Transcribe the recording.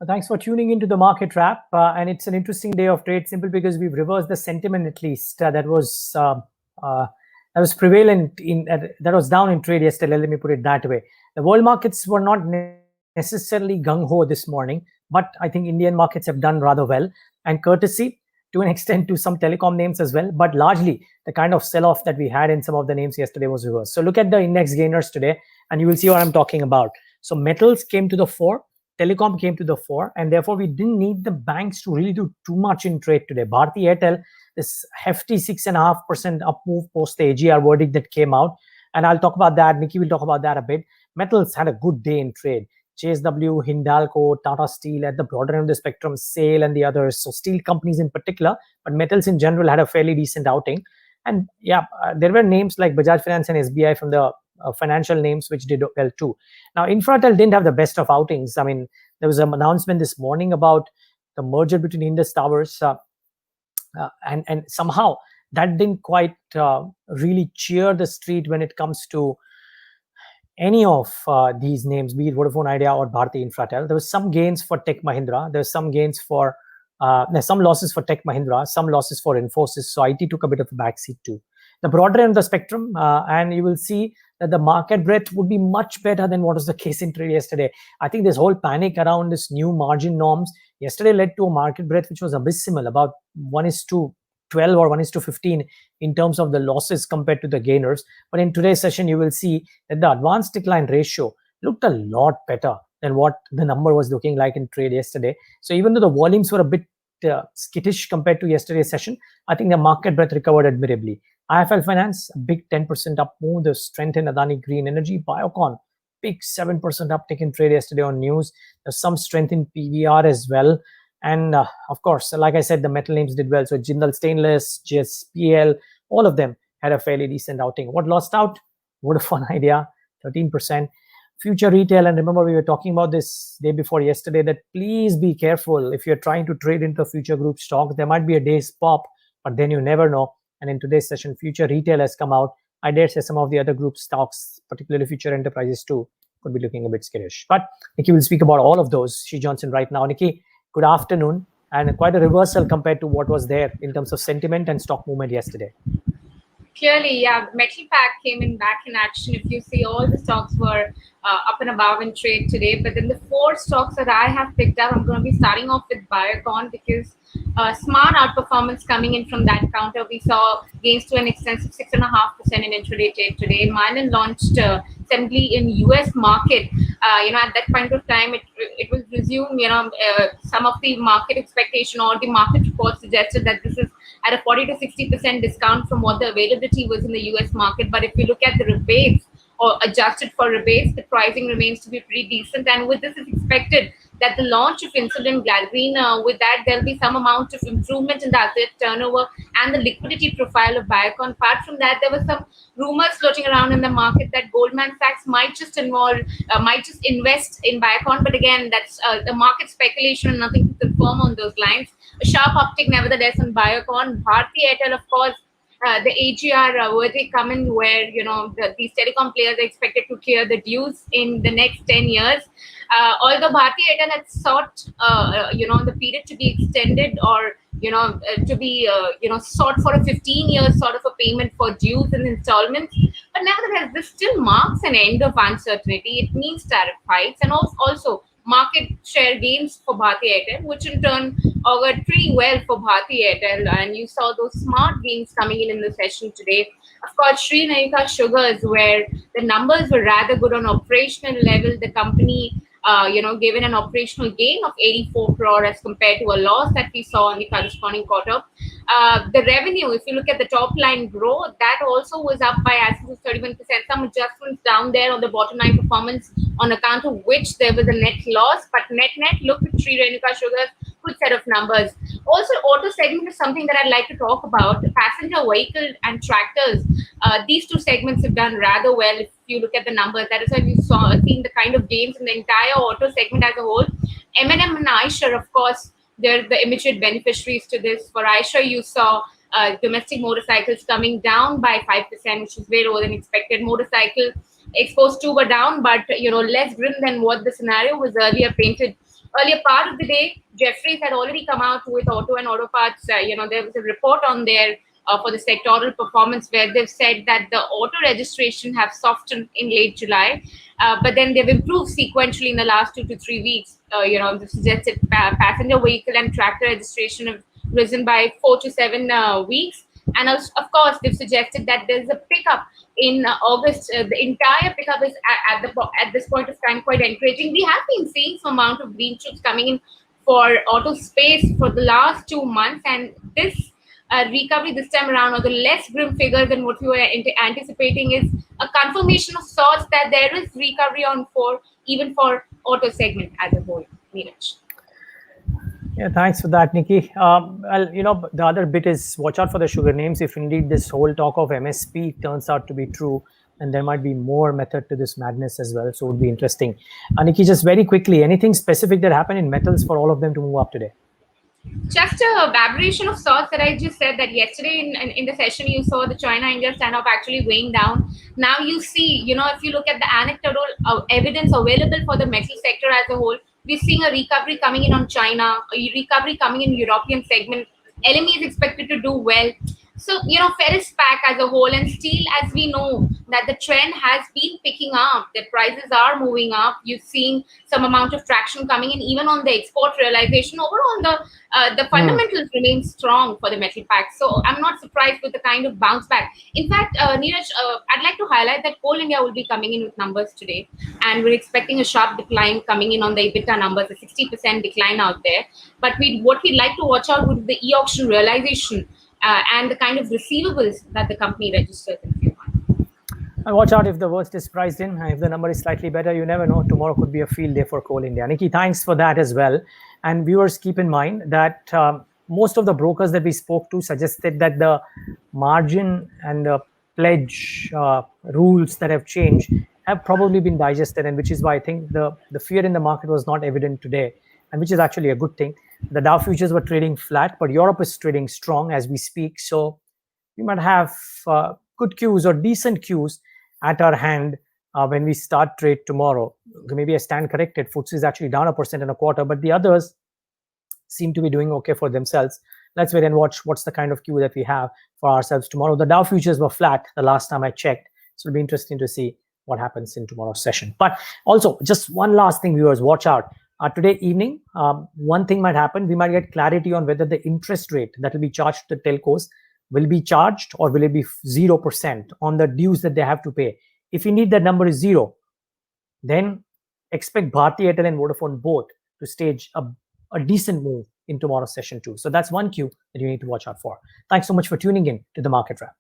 Thanks for tuning into the market wrap. And it's an interesting day of trade, simply because we've reversed the sentiment, at least that was prevalent that was down in trade yesterday. Let me put it that way. The world markets were not necessarily gung ho this morning, but I think Indian markets have done rather well, and courtesy to an extent to some telecom names as well. But largely, the kind of sell-off that we had in some of the names yesterday was reversed. So look at the index gainers today, and you will see what I'm talking about. So metals came to the fore. Telecom came to the fore, and therefore we didn't need the banks to really do too much in trade today. Bharti Airtel, this hefty 6.5% up move post the AGR verdict that came out, and I'll talk about that. Nickey will talk about that a bit. Metals had a good day in trade. JSW, Hindalco, Tata Steel at the broader end of the spectrum, SAIL and the others. So steel companies in particular, but metals in general had a fairly decent outing. And yeah, there were names like Bajaj Finance and SBI from the financial names which did well too. Now, Infratel didn't have the best of outings. I mean, there was an announcement this morning about the merger between Indus Towers, and somehow that didn't quite really cheer the street when it comes to any of these names, be it Vodafone Idea or Bharti Infratel. There was some gains for Tech Mahindra. There's some gains for there's some losses for Tech Mahindra, some losses for Infosys. So IT took a bit of a backseat too. The broader end of the spectrum, and you will see that the market breadth would be much better than what was the case in trade yesterday. I think this whole panic around this new margin norms yesterday led to a market breadth which was abysmal, about 1:12 or 1:15 in terms of the losses compared to the gainers. But in today's session, you will see that the advanced decline ratio looked a lot better than what the number was looking like in trade yesterday. So even though the volumes were a bit skittish compared to yesterday's session, I think the market breadth recovered admirably. IFL Finance, a big 10% up move. The strength in Adani Green Energy. Biocon, big 7% uptick in trade yesterday on news. There's some strength in PVR as well. And of course, like I said, the metal names did well. So Jindal Stainless, JSPL, all of them had a fairly decent outing. What lost out? Vodafone Idea, 13%. Future Retail, and remember we were talking about this day before yesterday, that please be careful if you're trying to trade into Future Group stock. There might be a day's pop, but then you never know. And in today's session, Future Retail has come out. I dare say some of the other group stocks, particularly Future Enterprises too, could be looking a bit skittish. But Nickey will speak about all of those. She Johnson right now. Nickey, good afternoon, and quite a reversal compared to what was there in terms of sentiment and stock movement yesterday. Clearly, yeah, metal pack came in back in action. If you see, all the stocks were up and above in trade today. But then the four stocks that I have picked up, I'm going to be starting off with Biocon, because smart outperformance coming in from that counter. We saw gains to an extent of 6.5% in intraday trade today. Mylan launched assembly in US market. At that point of time, it will resume. Some of the market expectation or the market reports suggested that this is at a 40 to 60% discount from what the availability was in the US market. But if you look at the rebates or adjusted for rebates, the pricing remains to be pretty decent. And with this, it's expected that the launch of insulin glargine, with that, there'll be some amount of improvement in the asset turnover and the liquidity profile of Biocon. Apart from that, there were some rumors floating around in the market that Goldman Sachs might just invest in Biocon. But again, that's the market speculation and nothing to confirm on those lines. A sharp uptick, nevertheless, on Biocon. Bharti Airtel, of course, the AGR verdict coming where these telecom players are expected to clear the dues in the next 10 years. Although Bharti Airtel had sought the period to be extended or to be sought for a 15 years sort of a payment for dues and installments, but nevertheless this still marks an end of uncertainty. It means tariff hikes and also market share gains for Bharti Airtel, which in turn augured pretty well for Bharti Airtel. And you saw those smart gains coming in the session today. Of course, Sri Lanka Sugars, where the numbers were rather good on operational level. The company, given an operational gain of 84 crore as compared to a loss that we saw in the corresponding quarter. The revenue, if you look at the top line growth, that also was up by as much as 31%. Some adjustments down there on the bottom line performance, on account of which there was a net loss. But net, look at Sri Lanka Sugars, good set of numbers. Also, auto segment is something that I'd like to talk about. The passenger vehicle and tractors, these two segments have done rather well. If you look at the numbers, that is why we seen the kind of gains in the entire auto segment as a whole. M&M and Eicher, of course, they're the immediate beneficiaries to this. For Eicher, you saw domestic motorcycles coming down by 5%, which is way lower than expected. Motorcycle exposed to were down, but less grim than what the scenario was earlier painted. earlier part of the day, Jeffries had already come out with auto and auto parts. There was a report on there for the sectoral performance where they've said that the auto registration have softened in late July, but then they've improved sequentially in the last 2 to 3 weeks. This suggested passenger vehicle and tractor registration have risen by 4 to 7 weeks. And of course, they've suggested that there's a pickup in August. The entire pickup is at this point of time quite encouraging. We have been seeing some amount of green shoots coming in for auto space for the last 2 months, and this recovery this time around, or the less grim figure than what we were anticipating, is a confirmation of sorts that there is recovery on for even for auto segment as a whole. Niraj. Yeah, thanks for that, Nickey. The other bit is watch out for the sugar names. If indeed this whole talk of MSP turns out to be true, and there might be more method to this madness as well. So it would be interesting. Nickey, just very quickly, anything specific that happened in metals for all of them to move up today? Just a aberration of sorts that I just said that yesterday in the session you saw the China-India standoff actually weighing down. Now you see, if you look at the anecdotal evidence available for the metal sector as a whole, we're seeing a recovery coming in on China, a recovery coming in European segment. LME is expected to do well. So, ferrous pack as a whole, and steel, as we know, that the trend has been picking up. The prices are moving up. You're seeing some amount of traction coming in, even on the export realization. Overall, the fundamentals remain strong for the metal pack. So I'm not surprised with the kind of bounce back. In fact, Niraj, I'd like to highlight that Coal India will be coming in with numbers today, and we're expecting a sharp decline coming in on the EBITDA numbers, a 60% decline out there. But what we'd like to watch out would be the e-auction realization. And the kind of receivables that the company registers in Q1. And watch out if the worst is priced in. If the number is slightly better, you never know. Tomorrow could be a field day for Coal India. Nickey, thanks for that as well. And viewers, keep in mind that most of the brokers that we spoke to suggested that the margin and the pledge rules that have changed have probably been digested, and which is why I think the fear in the market was not evident today, and which is actually a good thing. The Dow futures were trading flat, but Europe is trading strong as we speak. So we might have good cues or decent cues at our hand when we start trade tomorrow. Maybe a stand corrected. FTSE is actually down 1.25%, but the others seem to be doing okay for themselves. Let's wait and watch what's the kind of cue that we have for ourselves tomorrow. The Dow futures were flat the last time I checked. So it'll be interesting to see what happens in tomorrow's session. But also, just one last thing, viewers, watch out. Today evening, one thing might happen. We might get clarity on whether the interest rate that will be charged to the telcos will be charged or will it be 0% on the dues that they have to pay. If indeed that number is 0, then expect Bharti Airtel and Vodafone both to stage a decent move in tomorrow's session too. So that's one cue that you need to watch out for. Thanks so much for tuning in to the Market Wrap.